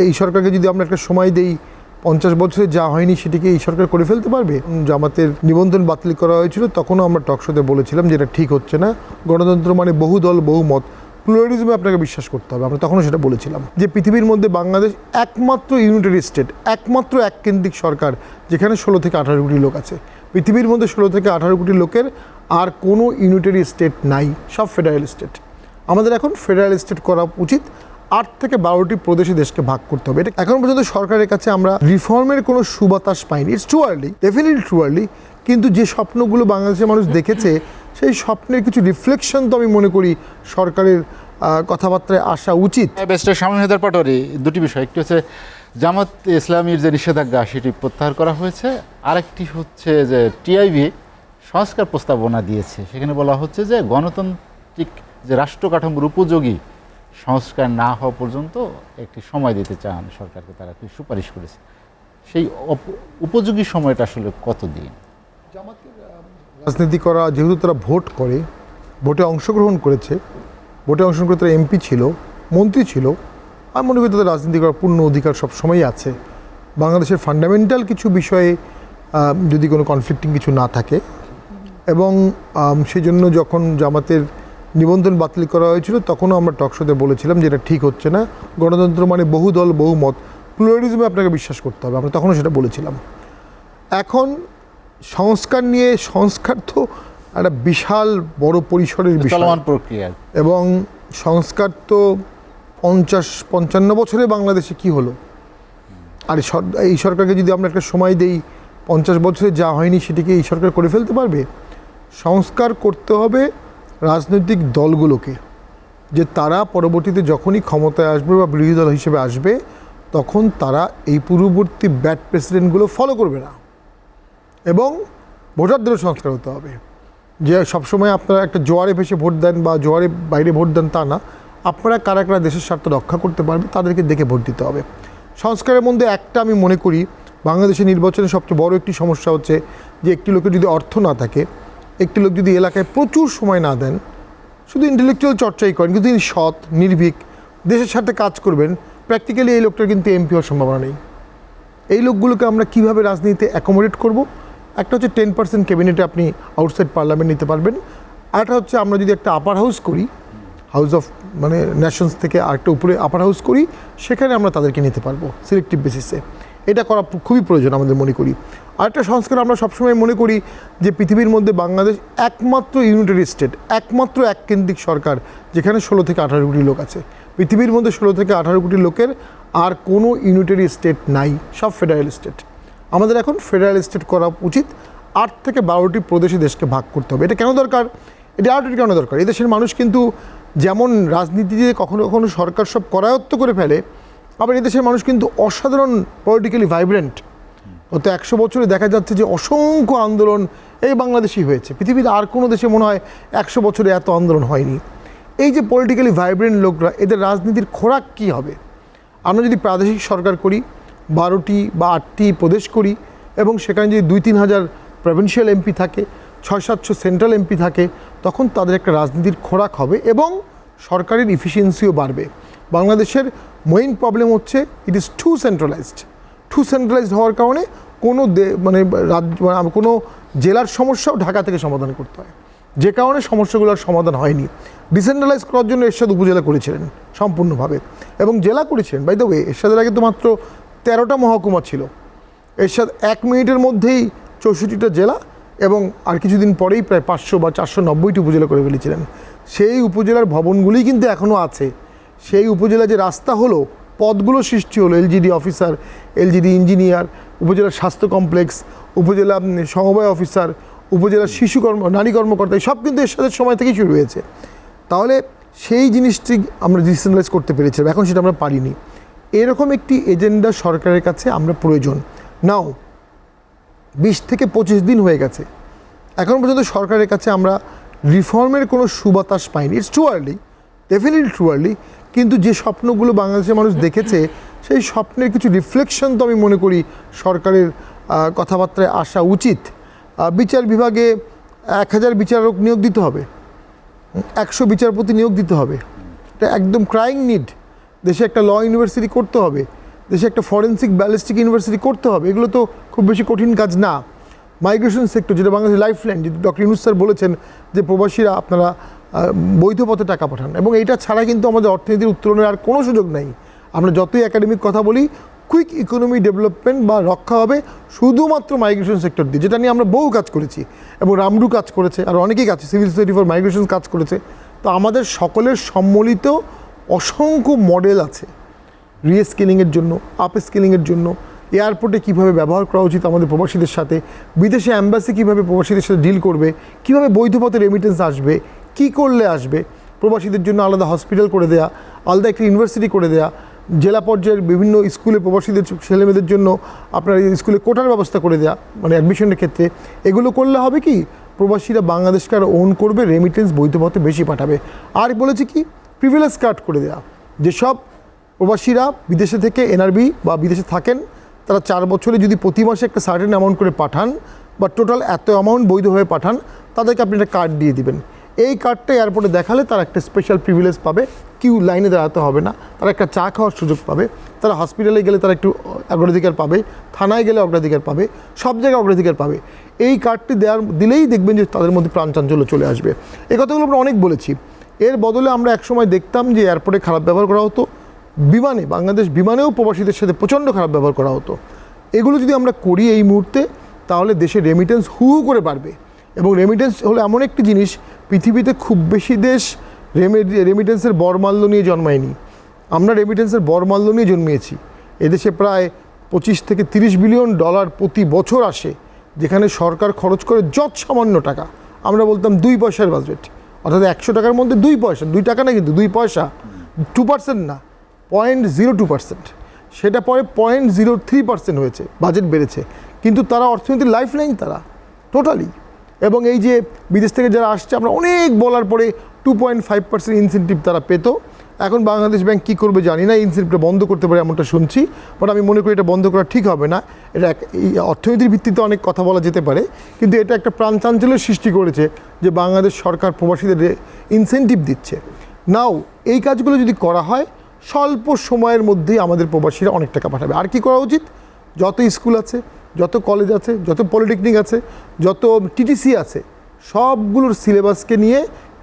এই সরকারকে যদি আমরা একটা সময় দেই 50 বছরে যা হয়নি সেটিকে এই সরকার করে ফেলতে পারবে। জামাতের নিবন্ধন বাতিল করা হয়েছিল, তখনও আমরা টকশোতে বলেছিলাম যে এটা ঠিক হচ্ছে না। গণতন্ত্র মানে বহু দল বহু মত, প্লুরালিজমে আপনাকে বিশ্বাস করতে হবে। আমরা তখনও সেটা বলেছিলাম যে পৃথিবীর মধ্যে বাংলাদেশ একমাত্র ইউনিটারি স্টেট, একমাত্র এককেন্দ্রিক সরকার যেখানে 16 থেকে 18 কোটি লোক আছে। পৃথিবীর মধ্যে 16 থেকে 18 কোটি লোকের আর কোনো ইউনিটারি স্টেট নাই, সব ফেডারেল স্টেট। আমাদের এখন ফেডারেল স্টেট করা উচিত। 8 থেকে 12টি প্রদেশে দেশকে ভাগ করতে হবে। এটা এখন পর্যন্ত সরকারের কাছে আমরা রিফর্মের কোনো সুবাতাস পাইনি। It's too early, definitely too early. কিন্তু যে স্বপ্নগুলো বাংলাদেশের মানুষ দেখেছে সেই স্বপ্নের কিছু রিফ্লেকশন তো আমি মনে করি সরকারের কথাবার্তায় আসা উচিত। ব্যারিস্টার শামীম হায়দার পাটোয়ারি, দুটি বিষয়, একটি হচ্ছে জামাত ইসলামীর যে নিষেধাজ্ঞা সেটি প্রত্যাহার করা হয়েছে, আরেকটি হচ্ছে যে টিআইবি সংস্কার প্রস্তাবনা দিয়েছে, সেখানে বলা হচ্ছে যে গণতান্ত্রিক যে রাষ্ট্র কাঠামোর উপযোগী সংস্কার না হওয়া পর্যন্ত একটি সময় দিতে চান সরকারকে, তারা কি সুপারিশ করেছে। সেই উপযোগী সময়টা আসলে কতদিন? রাজনীতি করা, যেহেতু তারা ভোট করে, ভোটে অংশগ্রহণ করেছে, ভোটে অংশগ্রহণ করে তারা এমপি ছিল, মন্ত্রী ছিল, আমি মনে করি তাদের রাজনীতি করার পূর্ণ অধিকার সবসময়ই আছে। বাংলাদেশের ফান্ডামেন্টাল কিছু বিষয়ে যদি কোনো কনফ্লিক্টিং কিছু না থাকে, এবং সেই জন্য যখন জামাতের নিবন্ধন বাতিল করা হয়েছিল তখনও আমরা টকশোতে বলেছিলাম যে এটা ঠিক হচ্ছে না। গণতন্ত্র মানে বহু দল বহু মত, প্লুরালিজমে আপনাকে বিশ্বাস করতে হবে। আমরা তখনও সেটা বলেছিলাম। এখন সংস্কার নিয়ে, সংস্কার তো একটা বিশাল বড় পরিসরের বিষয়, চলমান প্রক্রিয়া, এবং সংস্কার তো 50-55 বছরে বাংলাদেশে কি হলো। আর এই সরকারকে যদি আমরা একটা সময় দেই 50 বছরে যা হয়নি সেটিকে এই সরকার করে ফেলতে পারবে। সংস্কার করতে হবে রাজনৈতিক দলগুলোকে, যে তারা পরবর্তীতে যখনই ক্ষমতায় আসবে বা বিরোধী দল হিসেবে আসবে তখন তারা এই পূর্ববর্তী ব্যাড প্রেসিডেন্টগুলো ফলো করবে না। এবং ভোটারদেরও সংস্কার হতে হবে, যে সবসময় আপনারা একটা জোয়ারে ভেসে ভোট দেন বা জোয়ারে বাইরে ভোট দেন তা না। আপনারা কারা কারা দেশের স্বার্থ রক্ষা করতে পারবে তাদেরকে দেখে ভোট দিতে হবে। সংস্কারের মধ্যে একটা আমি মনে করি বাংলাদেশের নির্বাচনে সবচেয়ে বড় একটি সমস্যা হচ্ছে যে একটি লোকের যদি অর্থ না থাকে, একটি লোক যদি এলাকায় প্রচুর সময় না দেন, শুধু ইন্টেলেকচুয়াল চর্চাই করেন কিন্তু তিনি সৎ, নির্ভীক, দেশের সাথে কাজ করবেন, প্র্যাকটিক্যালি এই লোকটার কিন্তু এমপি হওয়ার সম্ভাবনা নেই। এই লোকগুলোকে আমরা কীভাবে রাজনীতিতে অ্যাকোমোডেট করব? একটা হচ্ছে 10% ক্যাবিনেটে আপনি আউটসাইড পার্লামেন্ট নিতে পারবেন। আরেকটা হচ্ছে আমরা যদি একটা আপার হাউস করি, হাউস অফ মানে ন্যাশনস থেকে আরেকটা উপরে আপার হাউস করি, সেখানে আমরা তাদেরকে নিতে পারবো সিলেক্টিভ বেসিসে। এটা করা খুবই প্রয়োজন আমাদের মনে করি। আরেকটা সংস্কার আমরা সবসময় মনে করি যে পৃথিবীর মধ্যে বাংলাদেশ একমাত্র ইউনিটারি স্টেট, একমাত্র এককেন্দ্রিক সরকার যেখানে 16 থেকে 18 কোটি লোক আছে। পৃথিবীর মধ্যে 16 থেকে 18 কোটি লোকের আর কোনো ইউনিটারি স্টেট নাই, সব ফেডারেল স্টেট। আমাদের এখন ফেডারেল স্টেট করা উচিত। 8 থেকে 12টি প্রদেশে দেশকে ভাগ করতে হবে। এটা কেন দরকার? এটা আরেকটি কেন দরকার? এই দেশের মানুষ কিন্তু যেমন রাজনীতিতে কখনো কখনো সরকার সব করায়ত্ত করে ফেলে, আবার এদেশের মানুষ কিন্তু অসাধারণ পলিটিক্যালি ভাইব্রেন্ট। গত 100 বছরে দেখা যাচ্ছে যে অসংখ্য আন্দোলন এই বাংলাদেশেই হয়েছে। পৃথিবীর আর কোনো দেশে মনে হয় 100 বছরে এত আন্দোলন হয়নি। এই যে পলিটিক্যালি ভাইব্রেন্ট লোকরা, এদের রাজনীতির খোরাক কী হবে? আমরা যদি প্রাদেশিক সরকার করি, 12টি বা 8টি প্রদেশ করি, এবং সেখানে যদি 2-3 হাজার প্রভিন্সিয়াল এমপি থাকে, 600-700 সেন্ট্রাল এমপি থাকে, তখন তাদের একটা রাজনীতির খোরাক হবে এবং সরকারের ইফিসিয়েন্সিও বাড়বে। বাংলাদেশের মেইন প্রবলেম হচ্ছে ইট ইজ টু সেন্ট্রালাইজড হওয়ার কারণে কোনো কোনো জেলার সমস্যাও ঢাকা থেকে সমাধান করতে হয়, যে কারণে সমস্যাগুলোর সমাধান হয়নি। ডিসেন্ট্রালাইজ করার জন্য এরশাদ উপজেলা করেছিলেন সম্পূর্ণভাবে, এবং জেলা করেছিলেন। বাই দ্য ওয়ে, এরশাদের আগে তো মাত্র 13টা মহকুমা ছিল। এরশাদ 1 মিনিটের মধ্যেই 64টা জেলা এবং আর কিছুদিন পরেই প্রায় 500 বা 490টি উপজেলা করে ফেলেছিলেন। সেই উপজেলার ভবনগুলি কিন্তু এখনও আছে। সেই উপজেলা যে রাস্তা হলো, পদগুলো সৃষ্টি হলো, এলজিডি অফিসার, এলজিডি ইঞ্জিনিয়ার, উপজেলার স্বাস্থ্য কমপ্লেক্স, উপজেলা সমবায় অফিসার, উপজেলার শিশু নারী কর্মকর্তা, সব কিন্তু এরশাদের সময় থেকেই শুরু হয়েছে। তাহলে সেই জিনিসটি আমরা ডিসেন্ট্রালাইজ করতে পেরেছিলাম, এখন সেটা আমরা পারিনি। এরকম একটি এজেন্ডা সরকারের কাছে আমরা প্রয়োজন। নাও 20 থেকে 25 দিন হয়ে গেছে, এখন পর্যন্ত সরকারের কাছে আমরা রিফর্মের কোনো সুবাতাস পাইনি। It's too early, definitely too early. কিন্তু যে স্বপ্নগুলো বাংলাদেশের মানুষ দেখেছে সেই স্বপ্নের কিছু রিফ্লেকশন তো আমি মনে করি সরকারের কথাবার্তায় আসা উচিত। বিচার বিভাগে 1000 বিচারক নিয়োগ দিতে হবে, 100 বিচারপতি নিয়োগ দিতে হবে। এটা একদম ক্রাইং নিড। দেশে একটা ল ইউনিভার্সিটি করতে হবে, দেশে একটা ফরেন্সিক ব্যালিস্টিক ইউনিভার্সিটি করতে হবে, এগুলো তো খুব বেশি কঠিন কাজ না। মাইগ্রেশন সেক্টর, যেটা বাংলাদেশের লাইফ লাইন, যেটা ডক্টর ইউনূস স্যার বলেছেন যে প্রবাসীরা আপনারা বৈধ পথে টাকা পাঠান, এবং এইটা ছাড়া কিন্তু আমাদের অর্থনীতির উত্তরণের আর কোনো সুযোগ নাই। আমরা যতই একাডেমিক কথা বলি, কুইক ইকোনমি ডেভেলপমেন্ট বা রক্ষা হবে শুধুমাত্র মাইগ্রেশন সেক্টর দিয়ে, যেটা নিয়ে আমরা বহু কাজ করেছি, এবং রামডু কাজ করেছে, আর অনেকেই কাজ, সিভিল সোসাইটি ফর মাইগ্রেশন কাজ করেছে। তো আমাদের সকলের সম্মিলিত অসংখ্য মডেল আছে রিস্কিলিংয়ের জন্য, আপ স্কিলিংয়ের জন্য, এয়ারপোর্টে কীভাবে ব্যবহার করা উচিত আমাদের প্রবাসীদের সাথে, বিদেশে অ্যাম্বাসি কীভাবে প্রবাসীদের সাথে ডিল করবে, কীভাবে বৈধ পথে রেমিটেন্স আসবে, কী করলে আসবে, প্রবাসীদের জন্য আলাদা হসপিটাল করে দেয়া, আলাদা একটা ইউনিভার্সিটি করে দেয়া, জেলা পর্যায়ের বিভিন্ন স্কুলে প্রবাসীদের ছেলেমেয়েদের জন্য আপনার স্কুলে কোটার ব্যবস্থা করে দেয়া, মানে অ্যাডমিশনের ক্ষেত্রে। এগুলো করলে হবে কি, প্রবাসীরা বাংলাদেশকে আরও ওন করবে, রেমিটেন্স বৈধ পথে বেশি পাঠাবে। আর বলেছি কি, প্রিভিলেজ কার্ড করে দেয়া, যেসব প্রবাসীরা বিদেশে থেকে এনআরবি বা বিদেশে থাকেন, তারা 4 বছরে যদি প্রতি মাসে একটা সার্টেন অ্যামাউন্ট করে পাঠান, বা টোটাল এত অ্যামাউন্ট বৈধভাবে পাঠান, তাদেরকে আপনি একটা কার্ড দিয়ে দিবেন। এই কার্ডটা এয়ারপোর্টে দেখালে তারা একটা স্পেশাল প্রিভিলেজ পাবে, কিউ লাইনে দাঁড়াতে হবে না, তারা একটা চা খাওয়ার সুযোগ পাবে, তারা হসপিটালে গেলে তারা একটু অগ্রাধিকার পাবে, থানায় গেলে অগ্রাধিকার পাবে, সব জায়গায় অগ্রাধিকার পাবে। এই কার্ডটি দিলেই দেখবেন যে তাদের মধ্যে প্রাণচাঞ্চল্য চলে আসবে। এই কথাগুলো আমরা অনেক বলেছি। এর বদলে আমরা একসময় দেখতাম যে এয়ারপোর্টে খারাপ ব্যবহার করা হতো, বিমানে, বাংলাদেশ বিমানেও প্রবাসীদের সাথে প্রচণ্ড খারাপ ব্যবহার করা হতো। এগুলো যদি আমরা করি এই মুহূর্তে, তাহলে দেশে রেমিটেন্স হু করে বাড়বে। এবং রেমিটেন্স হলো এমন একটি জিনিস, পৃথিবীতে খুব বেশি দেশ রেমিটেন্সের বরমাল্য নিয়ে জন্মায়নি, আমরা রেমিটেন্সের বরমাল্য নিয়ে জন্মিয়েছি। এদেশে প্রায় 25 থেকে 30 বিলিয়ন ডলার প্রতি বছর আসে, যেখানে সরকার খরচ করে যত সামান্য টাকা, আমরা বলতাম 2 পয়সার বাজেট, অর্থাৎ 100 টাকার মধ্যে 2 পয়সা, 2 টাকা না কিন্তু 2 পয়সা, 2% না, 0.02%, সেটা পরে 0.03% হয়েছে, বাজেট বেড়েছে। কিন্তু তারা অর্থনীতির লাইফ লাইন, তারা টোটালি। এবং এই যে বিদেশ থেকে যারা আসছে, আমরা অনেক বলার পরে 2.5% ইনসেন্টিভ তারা পেত। এখন বাংলাদেশ ব্যাংক কী করবে জানি না, ইনসেন্টিভটা বন্ধ করতে পারে এমনটা শুনছি, বাট আমি মনে করি এটা বন্ধ করা ঠিক হবে না। এটা এই অর্থনীতির ভিত্তিতে অনেক কথা বলা যেতে পারে, কিন্তু এটা একটা প্রাণচাঞ্চল্যের সৃষ্টি করেছে যে বাংলাদেশ সরকার প্রবাসীদের ইনসেন্টিভ দিচ্ছে। নাও এই কাজগুলো যদি করা হয়, স্বল্প সময়ের মধ্যেই আমাদের প্রবাসীরা অনেক টাকা পাঠাবে। আর কি করা উচিত, যত স্কুল আছে, যত কলেজ আছে, যত পলিটেকনিক আছে, যত টিটিসি আছে, সবগুলোর সিলেবাসকে নিয়ে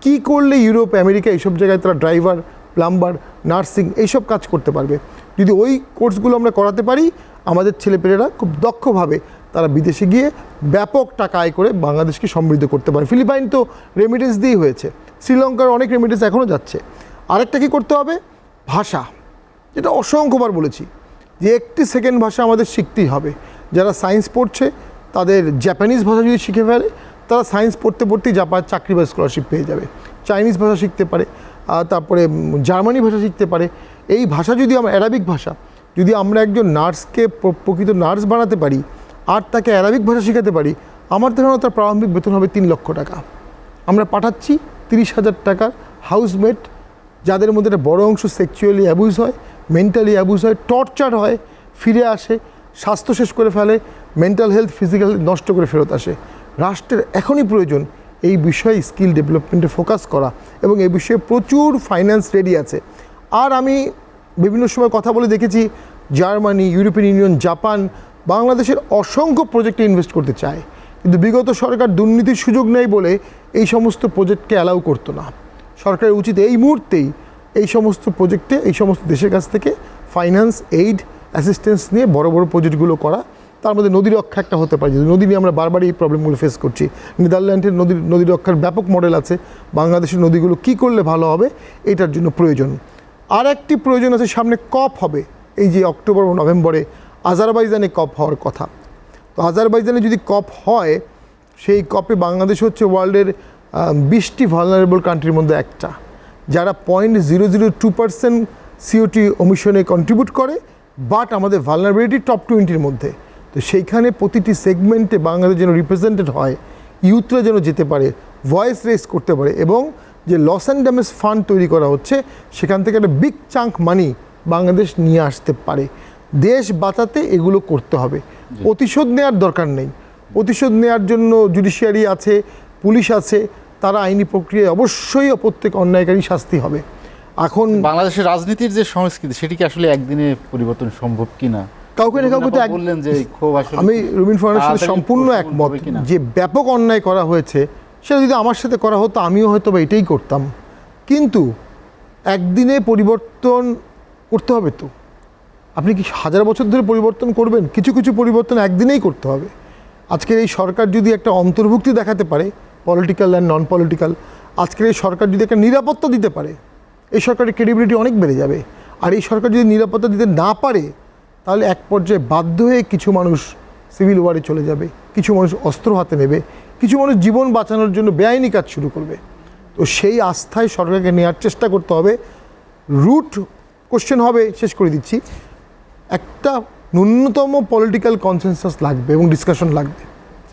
কি করলে ইউরোপ, আমেরিকা এইসব জায়গায় তারা ড্রাইভার, প্লাম্বার, নার্সিং এইসব কাজ করতে পারবে। যদি ওই কোর্সগুলো আমরা করাতে পারি, আমাদের ছেলেপেলেরা খুব দক্ষভাবে তারা বিদেশে গিয়ে ব্যাপক টাকা আয় করে বাংলাদেশকে সমৃদ্ধ করতে পারে। ফিলিপাইন তো রেমিটেন্স দিয়েই হয়েছে, শ্রীলঙ্কার অনেক রেমিটেন্স এখনও যাচ্ছে। আরেকটা কী করতে হবে, ভাষা, যেটা অসংখ্যবার বলেছি যে একটি সেকেন্ড ভাষা আমাদের শিখতেই হবে। যারা সায়েন্স পড়ছে, তাদের জাপানিজ ভাষা যদি শিখে ফেলে, তারা সায়েন্স পড়তে পড়তেই জাপান চাকরি বা স্কলারশিপ পেয়ে যাবে। চাইনিজ ভাষা শিখতে পারে, তারপরে জার্মানি ভাষা শিখতে পারে। এই ভাষা যদি আমরা, অ্যারাবিক ভাষা, যদি আমরা একজন নার্সকে প্রকৃত নার্স বানাতে পারি, আর তাকে অ্যারাবিক ভাষা শেখাতে পারি, আমার ধারণা তার প্রারম্ভিক বেতন হবে 3 লক্ষ টাকা। আমরা পাঠাচ্ছি 30,000 টাকার হাউসমেট, যাদের মধ্যে একটা বড় অংশ সেক্সুয়ালি অ্যাবিউজ হয়, মেন্টালি অ্যাবিউজ হয়, টর্চার হয়, ফিরে আসে, স্বাস্থ্য শেষ করে ফেলে, মেন্টাল হেলথ, ফিজিক্যাল হেলথ নষ্ট করে ফেরত আসে। রাষ্ট্রের এখনই প্রয়োজন এই বিষয়ে স্কিল ডেভেলপমেন্টে ফোকাস করা, এবং এই বিষয়ে প্রচুর ফাইন্যান্স রেডি আছে। আর আমি বিভিন্ন সময় কথা বলে দেখেছি, জার্মানি, ইউরোপিয়ান ইউনিয়ন, জাপান বাংলাদেশের অসংখ্য প্রজেক্টে ইনভেস্ট করতে চায়, কিন্তু বিগত সরকার দুর্নীতির সুযোগ নেই বলে এই সমস্ত প্রজেক্টকে অ্যালাউ করতো না। সরকারের উচিত এই মুহূর্তেই এই সমস্ত প্রজেক্টে, এই সমস্ত দেশের কাছ থেকে ফাইন্যান্স, এইড, অ্যাসিস্ট্যান্স নিয়ে বড় বড় প্রজেক্টগুলো করা। তার মধ্যে নদী রক্ষা একটা হতে পারে, নদী নিয়ে আমরা বারবারই এই প্রবলেমগুলো ফেস করছি। নেদারল্যান্ডের নদী রক্ষার ব্যাপক মডেল আছে, বাংলাদেশের নদীগুলো কী করলে ভালো হবে এটার জন্য প্রয়োজন। আর একটি প্রয়োজন আছে, সামনে কপ হবে, এই যে অক্টোবর ও নভেম্বরে আজারবাইজানে কপ হওয়ার কথা। তো আজারবাইজানে যদি কপ হয়, সেই কপে বাংলাদেশ হচ্ছে ওয়ার্ল্ডের 20টি ভালনারেবল কান্ট্রির মধ্যে একটা, যারা 0.002% CO2 এমিশনে কন্ট্রিবিউট করে, বাট আমাদের ভালনারেবিলিটি টপ 20-র মধ্যে। তো সেইখানে প্রতিটি সেগমেন্টে বাংলাদেশ যেন রিপ্রেজেন্টেড হয়, ইউথরা যেন যেতে পারে, ভয়েস রেস করতে পারে, এবং যে লস অ্যান্ড ড্যামেজ ফান্ড তৈরি করা হচ্ছে, সেখান থেকে একটা বিগ চাঙ্ক মানি বাংলাদেশ নিয়ে আসতে পারে। দেশ বাঁচাতে এগুলো করতে হবে। প্রতিশোধ নেওয়ার দরকার নেই, প্রতিশোধ নেওয়ার জন্য জুডিশিয়ারি আছে, পুলিশ আছে, তারা আইনি প্রক্রিয়ায় অবশ্যই প্রত্যেক অন্যায়কারী শাস্তি হবে। এখন বাংলাদেশের রাজনীতির যে সংস্কৃতি সেটি কি আসলে একদিনে পরিবর্তন সম্ভব কিনা? কাউকে না কাউকে তো বললেন যে এই ক্ষোভ আসলে আমি রুমিন ফারহানের সাথে তাড়াতাড়ি সম্পূর্ণ পরিপূর্ণ একমত হবে কিনা? যে ব্যাপক অন্যায় করা হয়েছে সেটা যদি আমার সাথে করা হতো আমিও হয়তো বা এটাই করতাম, কিন্তু একদিনে পরিবর্তন করতে হবে তো। আপনি কি 1000 বছর ধরে পরিবর্তন করবেন? কিছু কিছু পরিবর্তন একদিনেই করতে হবে। আজকের এই সরকার যদি একটা অন্তর্ভুক্তি দেখাতে পারে, পলিটিক্যাল অ্যান্ড নন পলিটিক্যাল, আজকের এই সরকার যদি একটা নিরাপত্তা দিতে পারে, এই সরকারের ক্রেডিবিলিটি অনেক বেড়ে যাবে। আর এই সরকার যদি নিরাপত্তা দিতে না পারে, তাহলে এক পর্যায়ে বাধ্য হয়ে কিছু মানুষ সিভিল ওয়ারে চলে যাবে, কিছু মানুষ অস্ত্র হাতে নেবে, কিছু মানুষ জীবন বাঁচানোর জন্য বেআইনি কাজ শুরু করবে। তো সেই আস্থায় সরকারকে নেওয়ার চেষ্টা করতে হবে। রুট কোশ্চেন হবে, শেষ করে দিচ্ছি, একটা ন্যূনতম পলিটিক্যাল কনসেনসাস লাগবে এবং ডিসকাশন লাগবে।